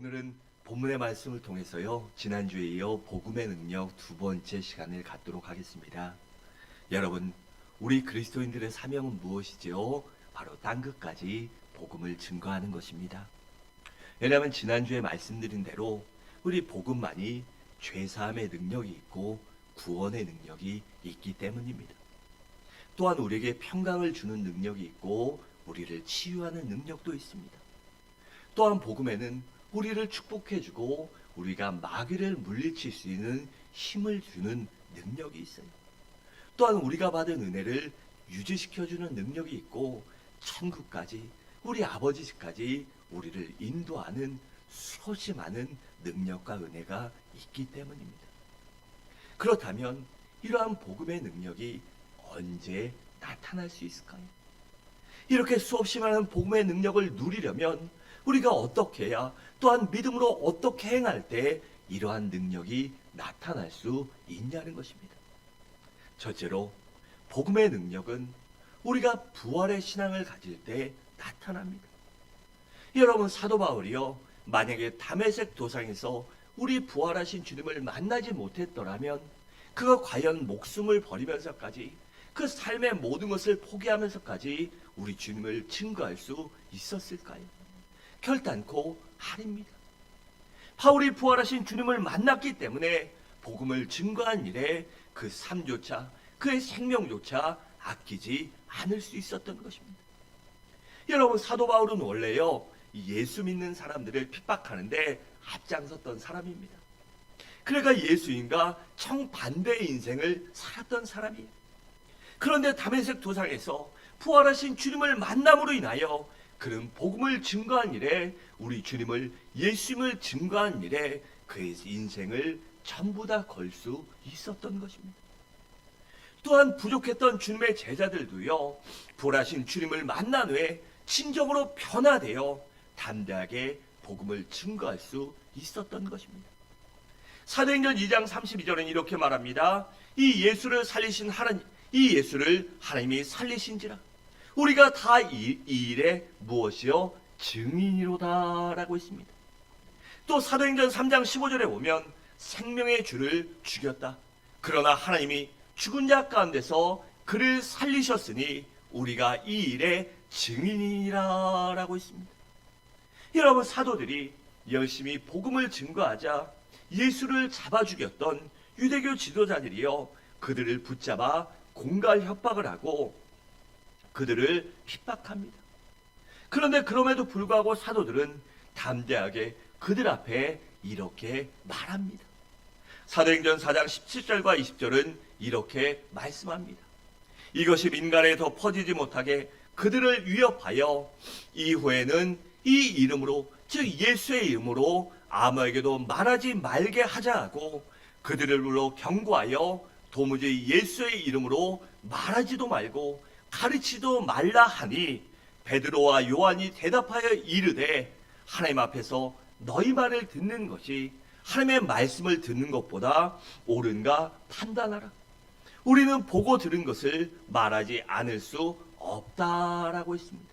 오늘은 본문의 말씀을 통해서요, 지난주에 이어 복음의 능력 두 번째 시간을 갖도록 하겠습니다. 여러분, 우리 그리스도인들의 사명은 무엇이지요? 바로 땅끝까지 복음을 증거하는 것입니다. 왜냐하면 지난주에 말씀드린 대로 우리 복음만이 죄사함의 능력이 있고 구원의 능력이 있기 때문입니다. 또한 우리에게 평강을 주는 능력이 있고 우리를 치유하는 능력도 있습니다. 또한 복음에는 우리를 축복해주고 우리가 마귀를 물리칠 수 있는 힘을 주는 능력이 있어요. 또한 우리가 받은 은혜를 유지시켜주는 능력이 있고 천국까지, 우리 아버지 집까지 우리를 인도하는 수없이 많은 능력과 은혜가 있기 때문입니다. 그렇다면 이러한 복음의 능력이 언제 나타날 수 있을까요? 이렇게 수없이 많은 복음의 능력을 누리려면 우리가 어떻게 해야, 또한 믿음으로 어떻게 행할 때 이러한 능력이 나타날 수 있냐는 것입니다. 첫째로, 복음의 능력은 우리가 부활의 신앙을 가질 때 나타납니다. 여러분, 사도 바울이요, 만약에 다메섹 도상에서 우리 부활하신 주님을 만나지 못했더라면 그가 과연 목숨을 버리면서까지, 그 삶의 모든 것을 포기하면서까지 우리 주님을 증거할 수 있었을까요? 결단코 아닙니다. 바울이 부활하신 주님을 만났기 때문에 복음을 증거한 일에 그 삶조차, 그의 생명조차 아끼지 않을 수 있었던 것입니다. 여러분, 사도 바울은 원래요, 예수 믿는 사람들을 핍박하는데 앞장섰던 사람입니다. 그러니까 예수님과 정반대의 인생을 살았던 사람이에요. 그런데 다메섹 도상에서 부활하신 주님을 만남으로 인하여 그는 복음을 증거한 일에, 우리 주님을, 예수님을 증거한 일에 그의 인생을 전부 다 걸 수 있었던 것입니다. 또한 부족했던 주님의 제자들도요, 부활하신 주님을 만난 후에 진정으로 변화되어 담대하게 복음을 증거할 수 있었던 것입니다. 사도행전 2장 32절은 이렇게 말합니다. 이 예수를 하나님이 살리신지라 우리가 다 이 일에 무엇이요? 증인이로다 라고 했습니다. 또 사도행전 3장 15절에 보면 생명의 주를 죽였다. 그러나 하나님이 죽은 자 가운데서 그를 살리셨으니 우리가 이 일에 증인이라 라고 했습니다. 여러분, 사도들이 열심히 복음을 증거하자 예수를 잡아 죽였던 유대교 지도자들이요, 그들을 붙잡아 공갈 협박을 하고 그들을 핍박합니다. 그런데 그럼에도 불구하고 사도들은 담대하게 그들 앞에 이렇게 말합니다. 사도행전 4장 17절과 20절은 이렇게 말씀합니다. 이것이 민간에 더 퍼지지 못하게 그들을 위협하여 이후에는 이 이름으로, 즉 예수의 이름으로 아무에게도 말하지 말게 하자 하고 그들을 불러 경고하여 도무지 예수의 이름으로 말하지도 말고 가르치도 말라 하니 베드로와 요한이 대답하여 이르되 하나님 앞에서 너희 말을 듣는 것이 하나님의 말씀을 듣는 것보다 옳은가 판단하라. 우리는 보고 들은 것을 말하지 않을 수 없다라고 했습니다.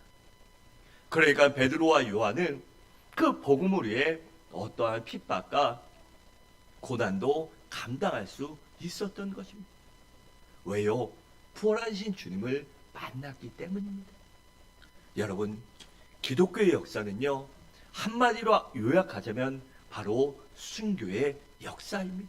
그러니까 베드로와 요한은 그 복음을 위해 어떠한 핍박과 고난도 감당할 수 있었던 것입니다. 왜요? 부활하신 주님을 만났기 때문입니다. 여러분, 기독교의 역사는요, 한마디로 요약하자면 바로 순교의 역사입니다.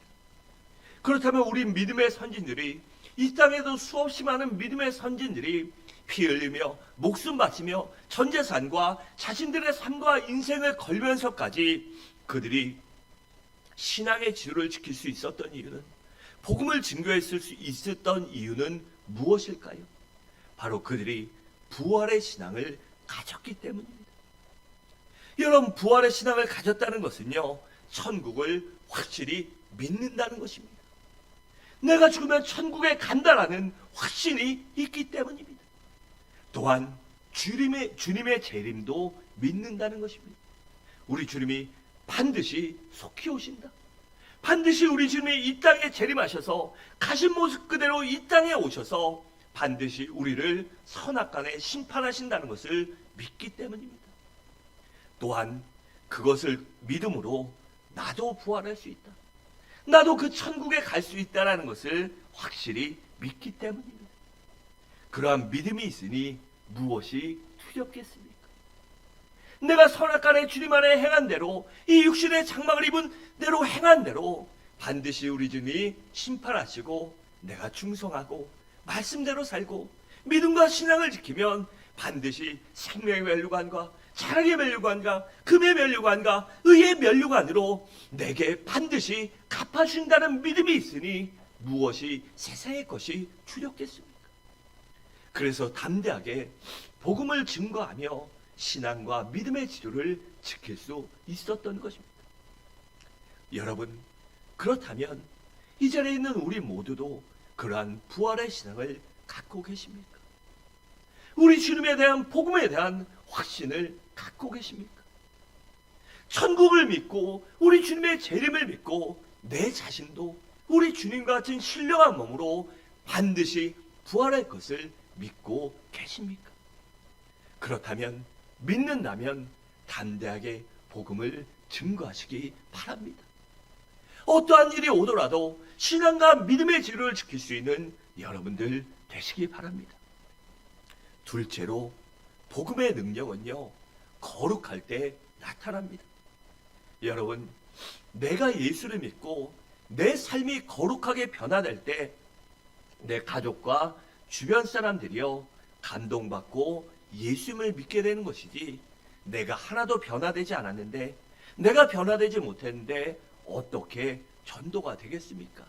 그렇다면 우리 믿음의 선진들이, 이 땅에도 수없이 많은 믿음의 선진들이 피 흘리며 목숨 바치며 전 재산과 자신들의 삶과 인생을 걸면서까지 그들이 신앙의 지도를 지킬 수 있었던 이유는, 복음을 증거했을 수 있었던 이유는 무엇일까요? 바로 그들이 부활의 신앙을 가졌기 때문입니다. 여러분, 부활의 신앙을 가졌다는 것은요, 천국을 확실히 믿는다는 것입니다. 내가 죽으면 천국에 간다라는 확신이 있기 때문입니다. 또한 주님의 재림도 믿는다는 것입니다. 우리 주님이 반드시 속히 오신다. 반드시 우리 주님이 이 땅에 재림하셔서 가신 모습 그대로 이 땅에 오셔서 반드시 우리를 선악간에 심판하신다는 것을 믿기 때문입니다. 또한 그것을 믿음으로 나도 부활할 수 있다. 나도 그 천국에 갈 수 있다는 것을 확실히 믿기 때문입니다. 그러한 믿음이 있으니 무엇이 두렵겠습니까? 내가 선악간에 주님 안에 행한 대로, 이 육신의 장막을 입은 대로 행한 대로 반드시 우리 주님이 심판하시고 내가 충성하고 말씀대로 살고 믿음과 신앙을 지키면 반드시 생명의 면류관과 자랑의 면류관과 금의 면류관과 의의 면류관으로 내게 반드시 갚아준다는 믿음이 있으니 무엇이 세상의 것이 두렵겠습니까? 그래서 담대하게 복음을 증거하며 신앙과 믿음의 지도를 지킬 수 있었던 것입니다. 여러분, 그렇다면 이 자리에 있는 우리 모두도 그러한 부활의 신앙을 갖고 계십니까? 우리 주님에 대한 복음에 대한 확신을 갖고 계십니까? 천국을 믿고 우리 주님의 재림을 믿고 내 자신도 우리 주님과 같은 신령한 몸으로 반드시 부활할 것을 믿고 계십니까? 그렇다면, 믿는다면 담대하게 복음을 증거하시기 바랍니다. 어떠한 일이 오더라도 신앙과 믿음의 지도를 지킬 수 있는 여러분들 되시기 바랍니다. 둘째로, 복음의 능력은요, 거룩할 때 나타납니다. 여러분, 내가 예수를 믿고 내 삶이 거룩하게 변화될 때 내 가족과 주변 사람들이요 감동받고 예수님을 믿게 되는 것이지, 내가 하나도 변화되지 않았는데, 내가 변화되지 못했는데 어떻게 전도가 되겠습니까?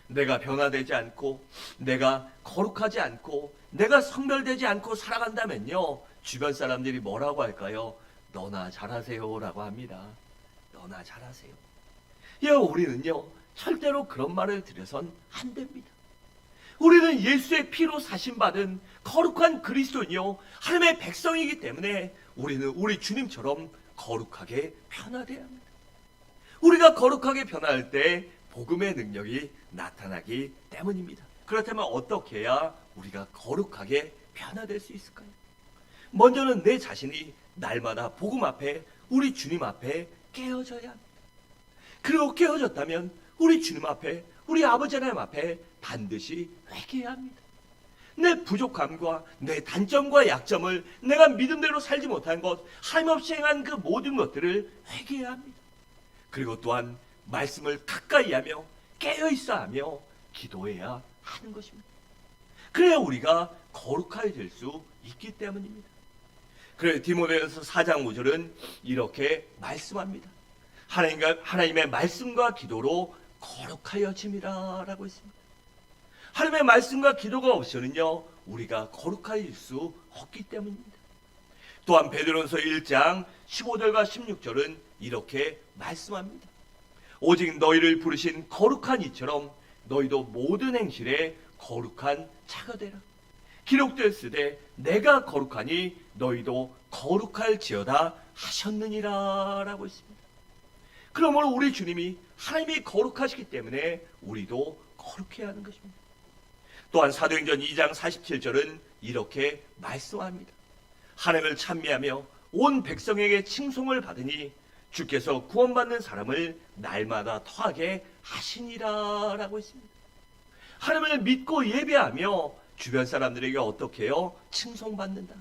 내가 변화되지 않고, 내가 거룩하지 않고, 내가 성별되지 않고 살아간다면요, 주변 사람들이 뭐라고 할까요? 너나 잘하세요 라고 합니다. 너나 잘하세요. 우리는요 절대로 그런 말을 들여선 안 됩니다. 우리는 예수의 피로 사심받은 거룩한 그리스도인이요 하나님의 백성이기 때문에 우리는 우리 주님처럼 거룩하게 변화돼야 합니다. 우리가 거룩하게 변화할 때 복음의 능력이 나타나기 때문입니다. 그렇다면 어떻게 해야 우리가 거룩하게 변화될 수 있을까요? 먼저는 내 자신이 날마다 복음 앞에, 우리 주님 앞에 깨어져야 합니다. 그리고 깨어졌다면 우리 주님 앞에, 우리 아버지 하나님 앞에 반드시 회개해야 합니다. 내 부족함과 내 단점과 약점을, 내가 믿음대로 살지 못한 것, 하나님 없이 행한 그 모든 것들을 회개해야 합니다. 그리고 또한 말씀을 가까이 하며 깨어있어 하며 기도해야 하는 것입니다. 그래야 우리가 거룩하게 될 수 있기 때문입니다. 그래서 디모데전서 4장 5절은 이렇게 말씀합니다. 하나님의 말씀과 기도로 거룩하여짐이라 라고 했습니다. 하나님의 말씀과 기도가 없이는요 우리가 거룩해질 수 없기 때문입니다. 또한 베드로전서 1장 15절과 16절은 이렇게 말씀합니다. 오직 너희를 부르신 거룩한 이처럼 너희도 모든 행실에 거룩한 자가 되라. 기록되었으되 내가 거룩하니 너희도 거룩할지어다 하셨느니라 라고 했습니다. 그러므로 우리 주님이 하나님이 거룩하시기 때문에 우리도 거룩해야 하는 것입니다. 또한 사도행전 2장 47절은 이렇게 말씀합니다. 하나님을 찬미하며 온 백성에게 칭송을 받으니 주께서 구원받는 사람을 날마다 더하게 하시니라 라고 했습니다. 하나님을 믿고 예배하며 주변 사람들에게 어떻게 해요? 칭송받는다.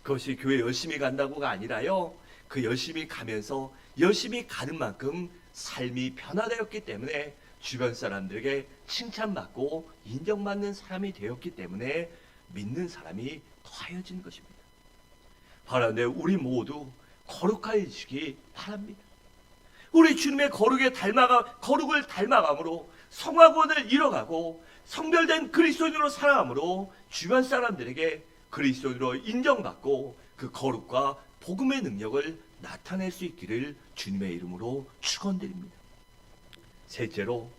그것이 교회 열심히 간다고가 아니라요, 그 열심히 가면서 열심히 가는 만큼 삶이 변화되었기 때문에 주변 사람들에게 칭찬받고 인정받는 사람이 되었기 때문에 믿는 사람이 더하여진 것입니다. 바라는데 우리 모두 거룩하여지기 바랍니다. 우리 주님의 거룩을 닮아감으로 성화권을 이뤄가고 성별된 그리스도인으로 살아감으로 주변 사람들에게 그리스도인으로 인정받고 그 거룩과 복음의 능력을 나타낼 수 있기를 주님의 이름으로 축원드립니다. 셋째로,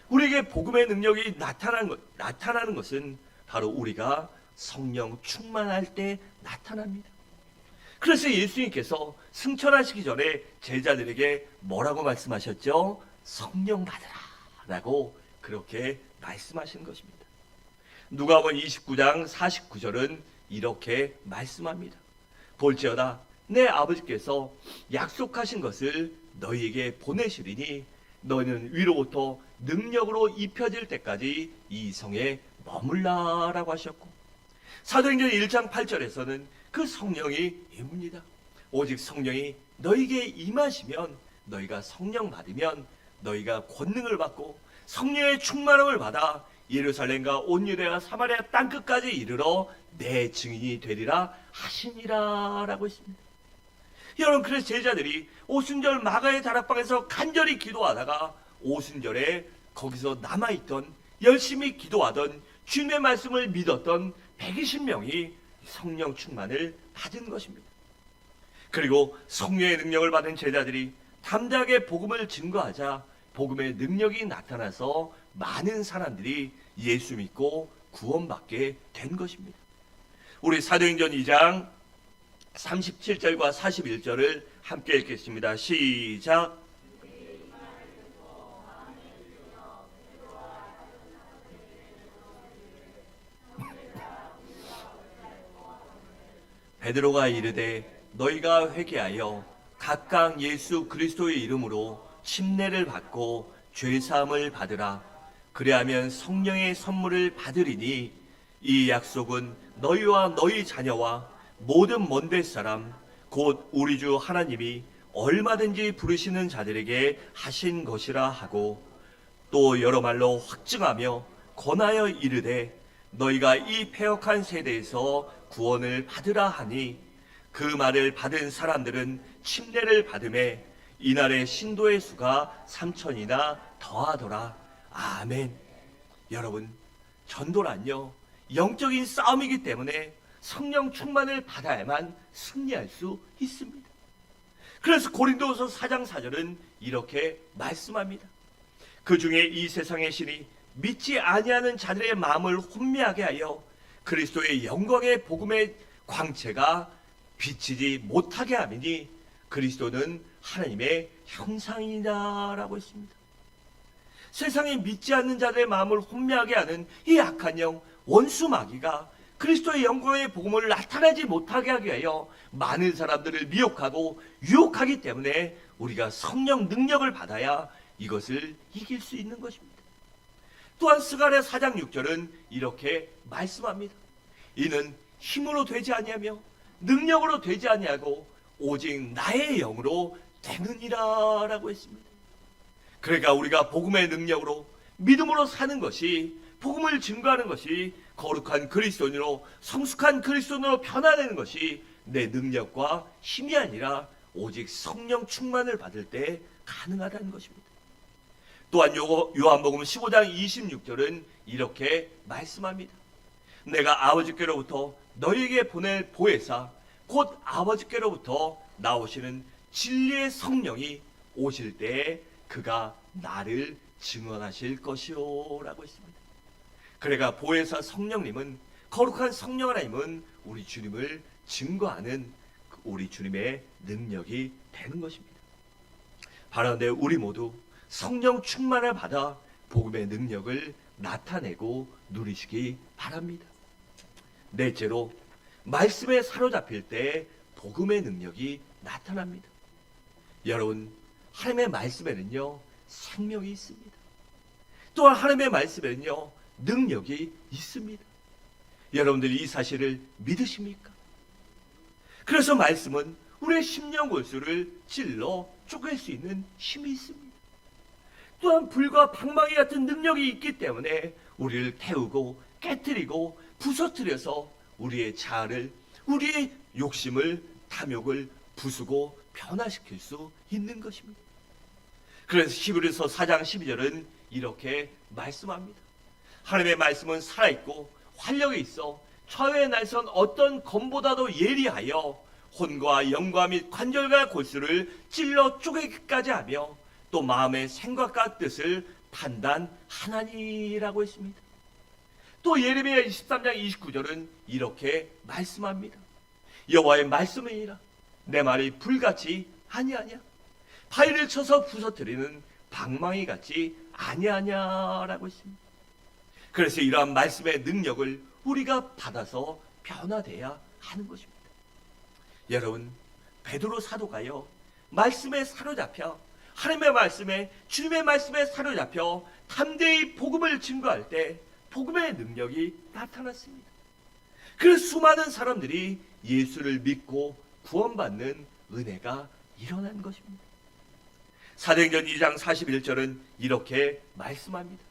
우리에게 복음의 능력이 나타나는 것은 바로 우리가 성령 충만할 때 나타납니다. 그래서 예수님께서 승천하시기 전에 제자들에게 뭐라고 말씀하셨죠? 성령 받으라 라고 그렇게 말씀하신 것입니다. 누가복음 29장 49절은 이렇게 말씀합니다. 볼지어다 내 아버지께서 약속하신 것을 너희에게 보내시리니 너희는 위로부터 능력으로 입혀질 때까지 이 성에 머물라라고 하셨고, 사도행전 1장 8절에서는 그 성령이 임합니다. 오직 성령이 너희에게 임하시면, 너희가 성령 받으면 너희가 권능을 받고 성령의 충만함을 받아 예루살렘과 온 유대와 사마리아 땅끝까지 이르러 내 증인이 되리라 하시니라 라고 했습니다. 여러분, 그래서 제자들이 오순절 마가의 다락방에서 간절히 기도하다가 오순절에 거기서 남아있던, 열심히 기도하던, 주님의 말씀을 믿었던 120명이 성령 충만을 받은 것입니다. 그리고 성령의 능력을 받은 제자들이 담대하게 복음을 증거하자 복음의 능력이 나타나서 많은 사람들이 예수 믿고 구원받게 된 것입니다. 우리 사도행전 2장 37절과 41절을 함께 읽겠습니다. 시작. 베드로가 이르되 너희가 회개하여 각각 예수 그리스도의 이름으로 침례를 받고 죄사함을 받으라. 그리하면 성령의 선물을 받으리니 이 약속은 너희와 너희 자녀와 모든 먼데 사람 곧 우리 주 하나님이 얼마든지 부르시는 자들에게 하신 것이라 하고, 또 여러 말로 확증하며 권하여 이르되 너희가 이 패역한 세대에서 구원을 받으라 하니, 그 말을 받은 사람들은 침례를 받음에 이날의 신도의 수가 3,000이나 더하더라. 아멘. 여러분, 전도란요 영적인 싸움이기 때문에 성령 충만을 받아야만 승리할 수 있습니다. 그래서 고린도후서 4장 4절은 이렇게 말씀합니다. 그 중에 이 세상의 신이 믿지 아니하는 자들의 마음을 혼미하게 하여 그리스도의 영광의 복음의 광채가 비치지 못하게 하미니 그리스도는 하나님의 형상이다라고 했습니다. 세상에 믿지 않는 자들의 마음을 혼미하게 하는 이 악한 영 원수 마귀가 그리스도의 영광의 복음을 나타나지 못하게 하기 위하여 많은 사람들을 미혹하고 유혹하기 때문에 우리가 성령 능력을 받아야 이것을 이길 수 있는 것입니다. 또한 스가랴 4장 6절은 이렇게 말씀합니다. 이는 힘으로 되지 아니하며 능력으로 되지 아니하고 오직 나의 영으로 되느니라 라고 했습니다. 그러니까 우리가 복음의 능력으로 믿음으로 사는 것이, 복음을 증거하는 것이, 거룩한 그리스도인으로, 성숙한 그리스도인으로 변화되는 것이 내 능력과 힘이 아니라 오직 성령 충만을 받을 때 가능하다는 것입니다. 또한 요한복음 15장 26절은 이렇게 말씀합니다. 내가 아버지께로부터 너희에게 보낼 보혜사 곧 아버지께로부터 나오시는 진리의 성령이 오실 때에 그가 나를 증언하실 것이요 라고 했습니다. 그러니까 보혜사 성령님은, 거룩한 성령 하나님은 우리 주님을 증거하는 우리 주님의 능력이 되는 것입니다. 바라는데 우리 모두 성령 충만을 받아 복음의 능력을 나타내고 누리시기 바랍니다. 넷째로, 말씀에 사로잡힐 때 복음의 능력이 나타납니다. 여러분, 하나님의 말씀에는요 생명이 있습니다. 또한 하나님의 말씀에는요 능력이 있습니다. 여러분들이 이 사실을 믿으십니까? 그래서 말씀은 우리의 심령 골수를 찔러 쪼갤 수 있는 힘이 있습니다. 또한 불과 방망이 같은 능력이 있기 때문에 우리를 태우고 깨뜨리고 부서뜨려서 우리의 자아를, 우리의 욕심을, 탐욕을 부수고 변화시킬 수 있는 것입니다. 그래서 히브리서 4장 12절은 이렇게 말씀합니다. 하나님의 말씀은 살아있고 활력이 있어 좌우의 날선 어떤 검보다도 예리하여 혼과 영과 및 관절과 골수를 찔러 쪼개기까지 하며 또 마음의 생각과 뜻을 판단하나니라고 했습니다. 또 예레미야 23장 29절은 이렇게 말씀합니다. 여호와의 말씀이니라 내 말이 불같이 아니하냐, 바위를 쳐서 부서뜨리는 방망이 같이 아니하냐라고 했습니다. 그래서 이러한 말씀의 능력을 우리가 받아서 변화돼야 하는 것입니다. 여러분, 베드로 사도가요, 말씀에 사로잡혀 하나님의 말씀에, 주님의 말씀에 사로잡혀 담대히 복음을 증거할 때 복음의 능력이 나타났습니다. 그 수많은 사람들이 예수를 믿고 구원받는 은혜가 일어난 것입니다. 사도행전 2장 41절은 이렇게 말씀합니다.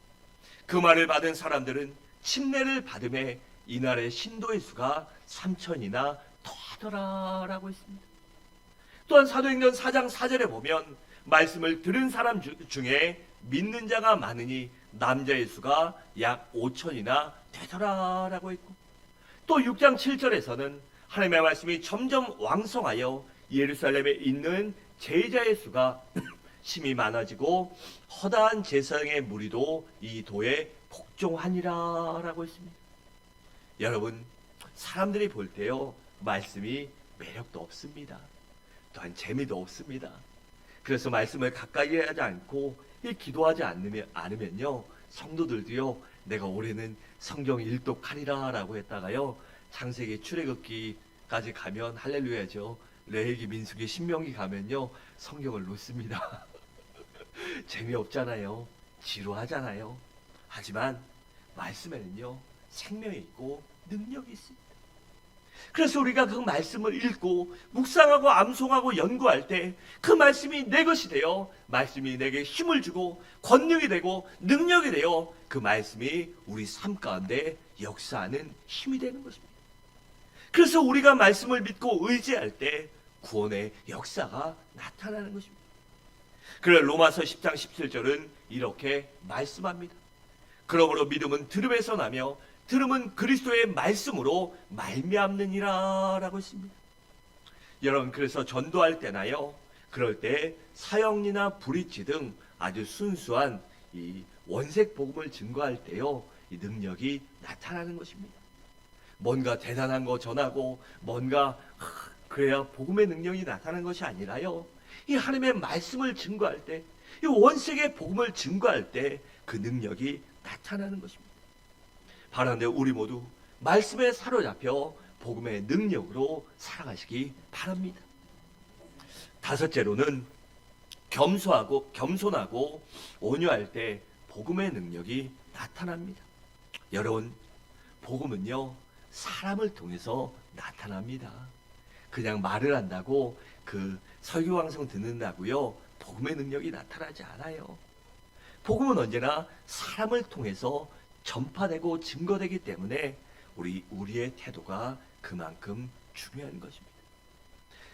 그 말을 받은 사람들은 침례를 받음에 이날의 신도의 수가 3,000이나 더하더라라고 했습니다. 또한 사도행전 4장 4절에 보면 말씀을 들은 사람 중에 믿는 자가 많으니 남자의 수가 약 5,000이나 되더라라고 했고, 또 6장 7절에서는 하나님의 말씀이 점점 왕성하여 예루살렘에 있는 제자의 수가 심히 많아지고 허다한 제사장의 무리도 이 도에 복종하니라라고 했습니다. 여러분, 사람들이 볼 때요, 말씀이 매력도 없습니다. 또한 재미도 없습니다. 그래서 말씀을 가까이 하지 않고 기도하지 않으면요, 성도들도요, 내가 올해는 성경 일독하리라 라고 했다가요, 창세기 출애굽기까지 가면 할렐루야죠. 레위기 민수기 신명기 가면요, 성경을 놓습니다. 재미없잖아요. 지루하잖아요. 하지만 말씀에는요, 생명이 있고 능력이 있습니다. 그래서 우리가 그 말씀을 읽고 묵상하고 암송하고 연구할 때 그 말씀이 내 것이 되어, 말씀이 내게 힘을 주고 권능이 되고 능력이 되어 그 말씀이 우리 삶 가운데 역사하는 힘이 되는 것입니다. 그래서 우리가 말씀을 믿고 의지할 때 구원의 역사가 나타나는 것입니다. 그래 로마서 10장 17절은 이렇게 말씀합니다. 그러므로 믿음은 들음에서 나며 들음은 그리스도의 말씀으로 말미암느니라 라고 했습니다. 여러분, 그래서 전도할 때나요, 그럴 때 사형리나 브릿지 등 아주 순수한 이 원색 복음을 증거할 때요, 이 능력이 나타나는 것입니다. 뭔가 대단한 거 전하고 뭔가 그래야 복음의 능력이 나타나는 것이 아니라요, 이 하나님의 말씀을 증거할 때, 이 원색의 복음을 증거할 때 그 능력이 나타나는 것입니다. 바라는데 우리 모두 말씀에 사로잡혀 복음의 능력으로 살아가시기 바랍니다. 다섯째로는 겸손하고 온유할 때 복음의 능력이 나타납니다. 여러분, 복음은요, 사람을 통해서 나타납니다. 그냥 말을 한다고 그 설교방송 듣는다고요, 복음의 능력이 나타나지 않아요. 복음은 언제나 사람을 통해서 전파되고 증거되기 때문에 우리의 태도가 그만큼 중요한 것입니다.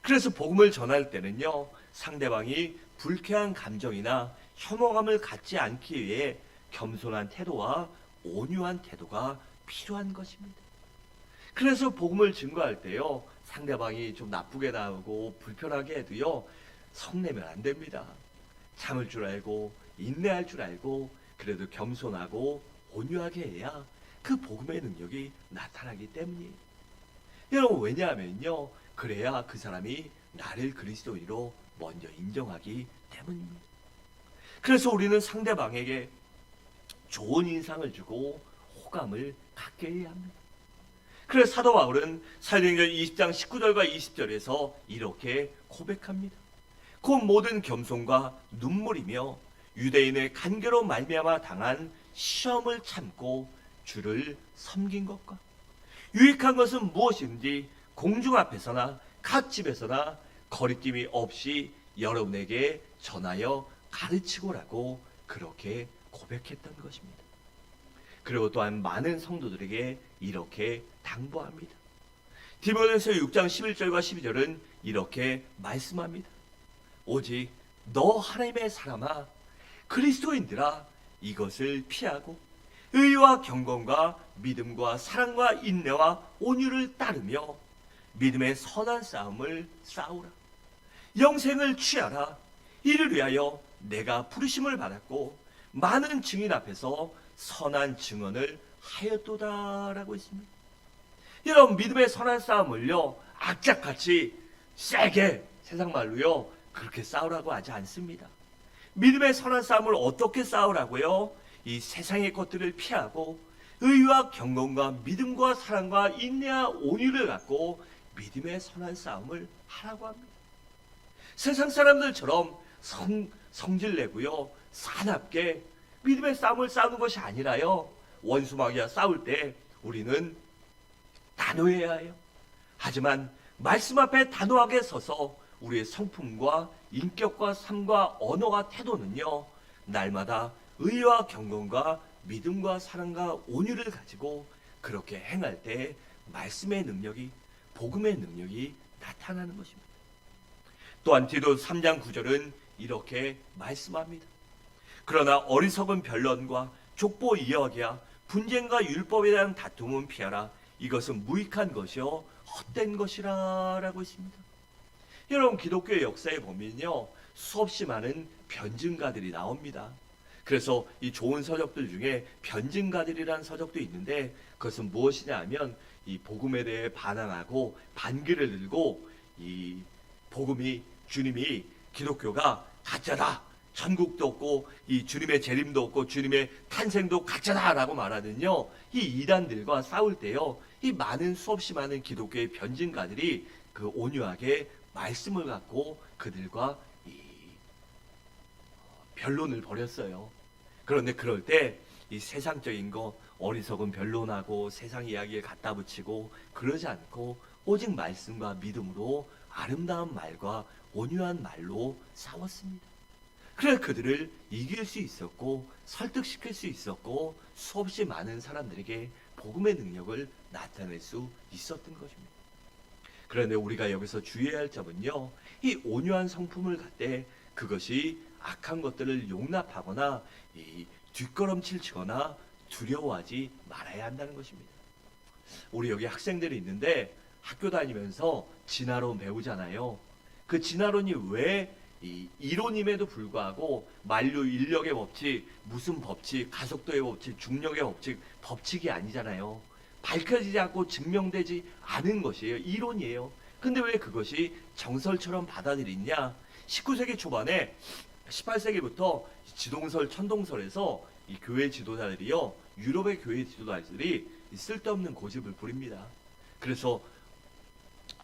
그래서 복음을 전할 때는요, 상대방이 불쾌한 감정이나 혐오감을 갖지 않기 위해 겸손한 태도와 온유한 태도가 필요한 것입니다. 그래서 복음을 증거할 때요, 상대방이 좀 나쁘게 나오고 불편하게 해도요, 성내면 안 됩니다. 참을 줄 알고 인내할 줄 알고 그래도 겸손하고 온유하게 해야 그 복음의 능력이 나타나기 때문이에요. 여러분, 왜냐하면요, 그래야 그 사람이 나를 그리스도인으로 먼저 인정하기 때문입니다. 그래서 우리는 상대방에게 좋은 인상을 주고 호감을 갖게 해야 합니다. 그래서 사도 바울은 사도행전 20장 19절과 20절에서 이렇게 고백합니다. 곧 모든 겸손과 눈물이며 유대인의 간계로 말미암아 당한 시험을 참고 주를 섬긴 것과 유익한 것은 무엇인지 공중 앞에서나 각 집에서나 거리낌이 없이 여러분에게 전하여 가르치고라고 그렇게 고백했던 것입니다. 그리고 또한 많은 성도들에게 이렇게 당부합니다. 디모데후서 6장 11절과 12절은 이렇게 말씀합니다. 오직 너 하나님의 사람아, 그리스도인들아, 이것을 피하고 의와 경건과 믿음과 사랑과 인내와 온유를 따르며 믿음의 선한 싸움을 싸우라. 영생을 취하라. 이를 위하여 내가 부르심을 받았고 많은 증인 앞에서 선한 증언을 하였도다라고 했습니다. 여러분, 믿음의 선한 싸움을요, 악착같이 세게, 세상 말로요, 그렇게 싸우라고 하지 않습니다. 믿음의 선한 싸움을 어떻게 싸우라고요? 이 세상의 것들을 피하고 의와 경건과 믿음과 사랑과 인내와 온유를 갖고 믿음의 선한 싸움을 하라고 합니다. 세상 사람들처럼 성질내고요, 사납게 믿음의 싸움을 싸우는 것이 아니라요, 원수마귀와 싸울 때 우리는 단호해야 해요. 하지만 말씀 앞에 단호하게 서서 우리의 성품과 인격과 삶과 언어와 태도는요, 날마다 의와 경건과 믿음과 사랑과 온유를 가지고 그렇게 행할 때 말씀의 능력이, 복음의 능력이 나타나는 것입니다. 또한 디도 3장 9절은 이렇게 말씀합니다. 그러나 어리석은 변론과 족보 이야기야 분쟁과 율법에 대한 다툼은 피하라. 이것은 무익한 것이요 헛된 것이라 라고 있습니다. 여러분, 기독교의 역사에 보면요, 수없이 많은 변증가들이 나옵니다. 그래서 이 좋은 서적들 중에 변증가들이라는 서적도 있는데, 그것은 무엇이냐 하면 이 복음에 대해 반항하고 반기를 들고 이 복음이, 주님이, 기독교가 가짜다, 천국도 없고 이 주님의 재림도 없고 주님의 탄생도 가짜다 라고 말하는요, 이 이단들과 싸울 때요, 이 많은, 수없이 많은 기독교의 변증가들이 그 온유하게 말씀을 갖고 그들과 이 변론을 벌였어요. 그런데 그럴 때 이 세상적인 거, 어리석은 변론하고 세상 이야기에 갖다 붙이고 그러지 않고 오직 말씀과 믿음으로 아름다운 말과 온유한 말로 싸웠습니다. 그래서 그들을 이길 수 있었고 설득시킬 수 있었고 수없이 많은 사람들에게 복음의 능력을 나타낼 수 있었던 것입니다. 그런데 우리가 여기서 주의해야 할 점은요, 이 온유한 성품을 갖되 그것이 악한 것들을 용납하거나 이 뒷걸음질 치거나 두려워하지 말아야 한다는 것입니다. 우리 여기 학생들이 있는데 학교 다니면서 진화론 배우잖아요. 그 진화론이 왜 이 이론임에도 불구하고 만류 인력의 법칙, 무슨 법칙, 가속도의 법칙, 중력의 법칙, 법칙이 아니잖아요. 밝혀지지 않고 증명되지 않은 것이에요. 이론이에요. 근데 왜 그것이 정설처럼 받아들이냐? 19세기 초반에 18세기부터 지동설, 천동설에서 이 교회 지도자들이요, 유럽의 교회 지도자들이 쓸데없는 고집을 부립니다. 그래서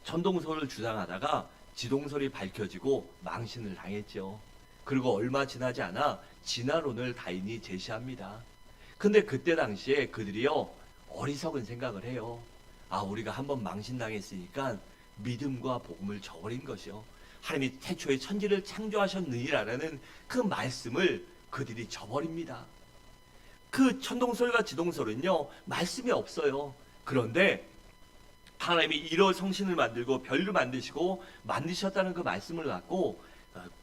천동설을 주장하다가 지동설이 밝혀지고 망신을 당했죠. 그리고 얼마 지나지 않아 진화론을 다인이 제시합니다. 근데 그때 당시에 그들이요, 어리석은 생각을 해요. 아, 우리가 한번 망신당했으니까 믿음과 복음을 저버린 것이요, 하나님이 태초에 천지를 창조하셨느니라는 그 말씀을 그들이 저버립니다. 그 천동설과 지동설은요, 말씀이 없어요. 그런데 하나님이 일월 성신을 만들고 별을 만드시고 만드셨다는 그 말씀을 갖고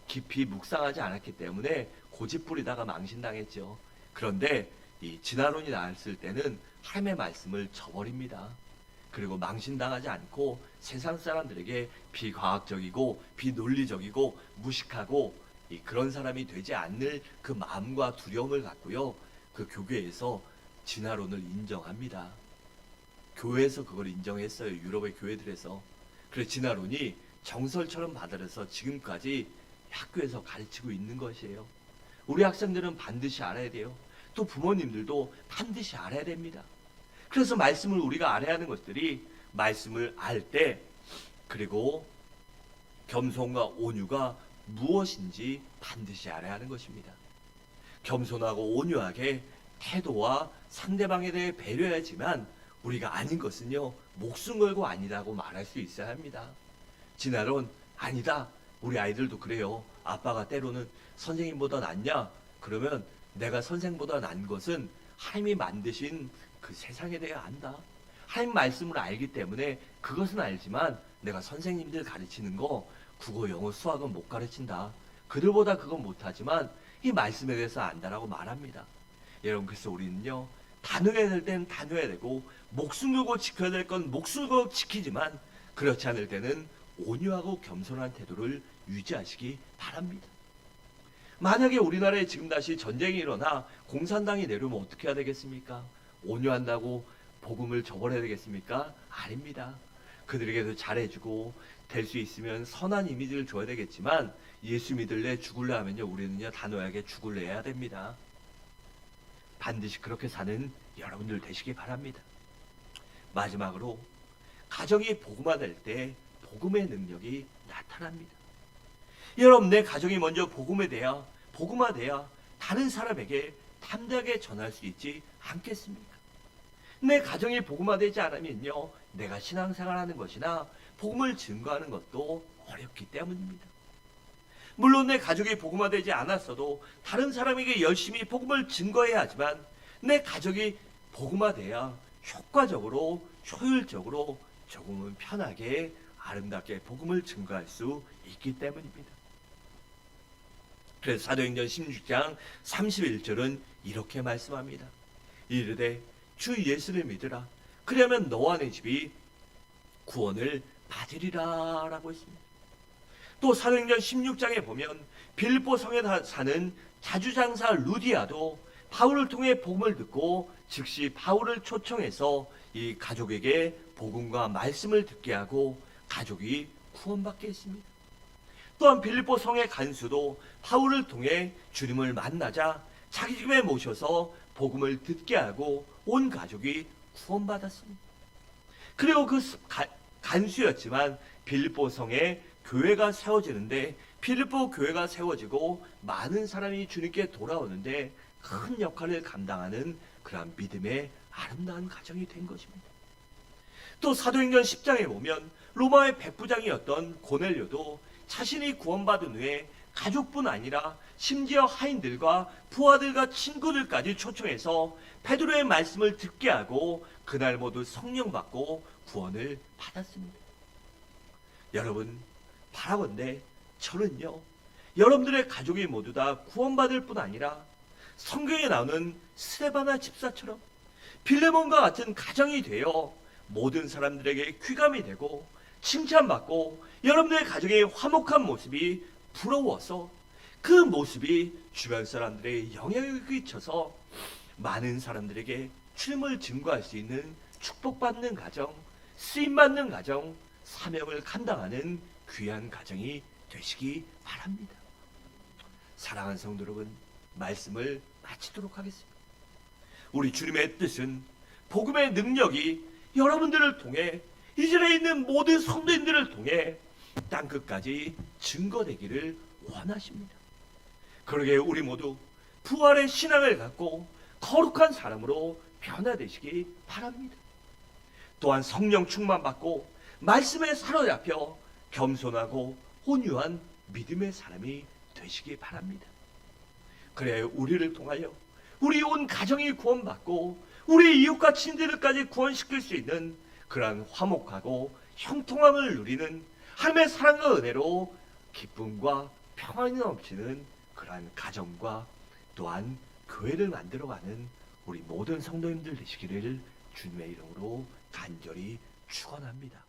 깊이 묵상하지 않았기 때문에 고집부리다가 망신당했죠. 그런데 이 진화론이 나왔을 때는 하나님의 말씀을 저버립니다. 그리고 망신당하지 않고 세상 사람들에게 비과학적이고 비논리적이고 무식하고 그런 사람이 되지 않을 그 마음과 두려움을 갖고요, 그 교회에서 진화론을 인정합니다. 교회에서 그걸 인정했어요. 유럽의 교회들에서. 그래서 진화론이 정설처럼 받아들여서 지금까지 학교에서 가르치고 있는 것이에요. 우리 학생들은 반드시 알아야 돼요. 또 부모님들도 반드시 알아야 됩니다. 그래서 말씀을 우리가 알아야 하는 것들이, 말씀을 알 때, 그리고 겸손과 온유가 무엇인지 반드시 알아야 하는 것입니다. 겸손하고 온유하게 태도와 상대방에 대해 배려하지만 우리가 아닌 것은요, 목숨 걸고 아니라고 말할 수 있어야 합니다. 진화론, 아니다. 우리 아이들도 그래요. 아빠가 때로는 선생님보다 낫냐? 그러면 내가 선생보다 난 것은 하나님이 만드신 그 세상에 대해 안다. 하나님 말씀을 알기 때문에 그것은 알지만 내가 선생님들 가르치는 거, 국어, 영어, 수학은 못 가르친다. 그들보다 그건 못하지만 이 말씀에 대해서 안다라고 말합니다. 여러분, 그래서 우리는요, 단호해야 될 때는 단호해야 되고, 목숨 걸고 지켜야 될 건 목숨 걸고 지키지만, 그렇지 않을 때는 온유하고 겸손한 태도를 유지하시기 바랍니다. 만약에 우리나라에 지금 다시 전쟁이 일어나 공산당이 내려오면 어떻게 해야 되겠습니까? 온유한다고 복음을 저버려야 되겠습니까? 아닙니다. 그들에게도 잘해주고 될 수 있으면 선한 이미지를 줘야 되겠지만, 예수 믿을래 죽을래 하면요, 우리는요 단호하게 죽을래 해야 됩니다. 반드시 그렇게 사는 여러분들 되시기 바랍니다. 마지막으로, 가정이 복음화될 때 복음의 능력이 나타납니다. 여러분, 내 가정이 먼저 복음화돼야 다른 사람에게 담대하게 전할 수 있지 않겠습니까? 내 가정이 복음화되지 않으면요, 내가 신앙생활하는 것이나 복음을 증거하는 것도 어렵기 때문입니다. 물론 내 가족이 복음화되지 않았어도 다른 사람에게 열심히 복음을 증거해야 하지만 내 가족이 복음화돼야 효과적으로, 효율적으로, 조금은 편하게 아름답게 복음을 증거할 수 있기 때문입니다. 그래서 사도행전 16장 31절은 이렇게 말씀합니다. 이르되 주 예수를 믿으라. 그러면 너와 내 집이 구원을 받으리라 라고 했습니다. 또 사도행전 16장에 보면 빌립보 성에 사는 자주장사 루디아도 바울을 통해 복음을 듣고 즉시 바울을 초청해서 이 가족에게 복음과 말씀을 듣게 하고 가족이 구원받게 했습니다. 또한 빌립보 성의 간수도 바울을 통해 주님을 만나자 자기 집에 모셔서 복음을 듣게 하고 온 가족이 구원받았습니다. 그리고 그 간수였지만 빌립보 성에 교회가 세워지는데 빌립보 교회가 세워지고 많은 사람이 주님께 돌아오는데 큰 역할을 감당하는 그러한 믿음의 아름다운 가정이 된 것입니다. 또 사도행전 10장에 보면 로마의 백부장이었던 고넬료도 자신이 구원받은 후에 가족뿐 아니라 심지어 하인들과 부하들과 친구들까지 초청해서 베드로의 말씀을 듣게 하고 그날 모두 성령 받고 구원을 받았습니다. 여러분, 바라건대 저는요, 여러분들의 가족이 모두 다 구원받을 뿐 아니라 성경에 나오는 스데바나 집사처럼 빌레몬과 같은 가정이 되어 모든 사람들에게 귀감이 되고 칭찬받고 여러분들의 가정의 화목한 모습이 부러워서 그 모습이 주변 사람들의 영향을 끼쳐서 많은 사람들에게 주님을 증거할 수 있는 축복받는 가정, 쓰임받는 가정, 사명을 감당하는 귀한 가정이 되시기 바랍니다. 사랑하는 성도 여러분, 말씀을 마치도록 하겠습니다. 우리 주님의 뜻은 복음의 능력이 여러분들을 통해 이스라엘에 있는 모든 성도인들을 통해 땅끝까지 증거되기를 원하십니다. 그러게 우리 모두 부활의 신앙을 갖고 거룩한 사람으로 변화되시기 바랍니다. 또한 성령 충만받고 말씀에 사로잡혀 겸손하고 온유한 믿음의 사람이 되시기 바랍니다. 그래야 우리를 통하여 우리 온 가정이 구원받고 우리 이웃과 친지들까지 구원시킬 수 있는 그러한 화목하고 형통함을 누리는 하나님의 사랑과 은혜로 기쁨과 평안이 넘치는 그러한 가정과 또한 교회를 만들어가는 우리 모든 성도님들 되시기를 주님의 이름으로 간절히 축원합니다.